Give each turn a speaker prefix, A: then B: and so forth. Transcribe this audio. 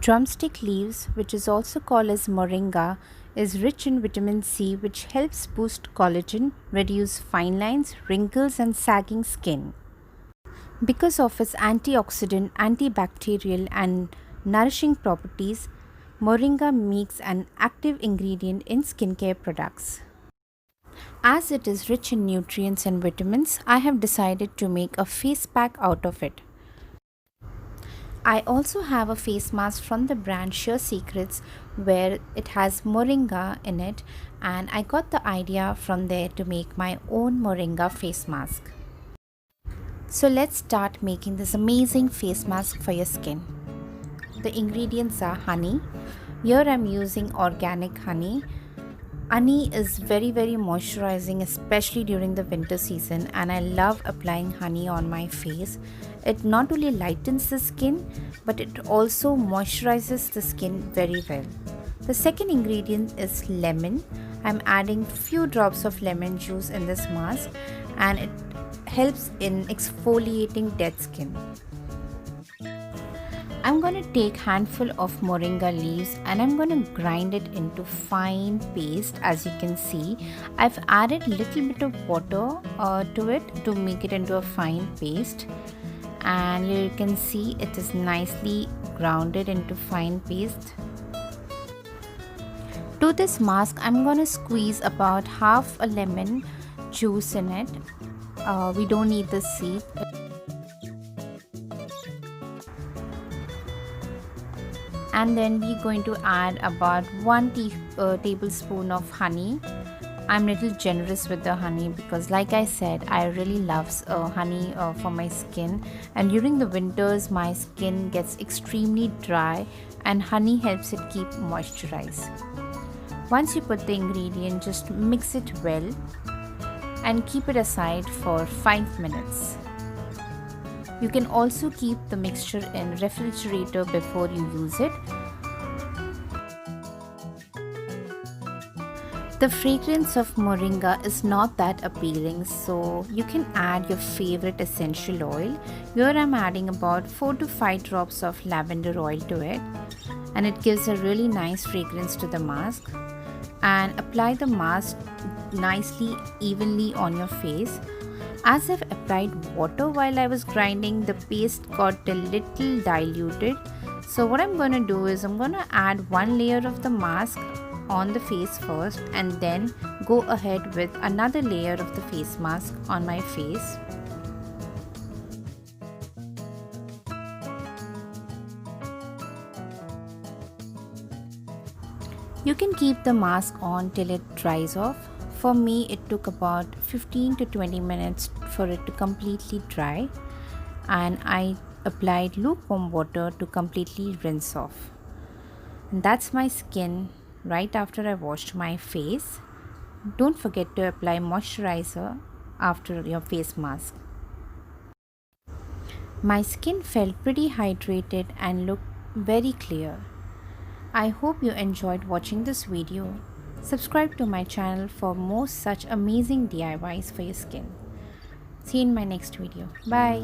A: Drumstick leaves, which is also called as moringa, is rich in vitamin C, which helps boost collagen, reduce fine lines, wrinkles and sagging skin. Because of its antioxidant, antibacterial and nourishing properties, moringa makes an active ingredient in skincare products. As it is rich in nutrients and vitamins, I have decided to make a face pack out of it. I also have a face mask from the brand Sheer Secrets where it has moringa in it, and I got the idea from there to make my own moringa face mask. So let's start making this amazing face mask for your skin. The ingredients are honey. Here I'm using organic honey. Honey is very moisturizing, especially during the winter season, and I love applying honey on my face. It not only lightens the skin, but it also moisturizes the skin very well. The second ingredient is lemon. I'm adding few drops of lemon juice in this mask, and it helps in exfoliating dead skin. I'm going to take handful of moringa leaves and I'm going to grind it into fine paste. As you can see, I've added little bit of water to it to make it into a fine paste, and here you can see it is nicely grounded into fine paste. To this mask, I'm going to squeeze about half a lemon juice in it. We don't need the seed. And then we're going to add about 1 tablespoon of honey. I'm a little generous with the honey because, like I said, I really love honey for my skin, and during the winters my skin gets extremely dry and honey helps it keep moisturized. Once you put the ingredient, just mix it well and keep it aside for 5 minutes. You can also keep the mixture in refrigerator before you use it. The fragrance of moringa is not that appealing, so you can add your favorite essential oil. Here I'm adding about 4 to 5 drops of lavender oil to it, and it gives a really nice fragrance to the mask. And apply the mask nicely evenly on your face. As I've applied water while I was grinding, the paste got a little diluted. So what I'm going to do is I'm going to add one layer of the mask on the face first, and then go ahead with another layer of the face mask on my face. You can keep the mask on till it dries off. For me, it took about 15 to 20 minutes for it to completely dry, and I applied lukewarm water to completely rinse off. And that's my skin right after I washed my face. Don't forget to apply moisturizer after your face mask. My skin felt pretty hydrated and looked very clear. I hope you enjoyed watching this video. Subscribe to my channel for more such amazing DIYs for your skin. See you in my next video. Bye.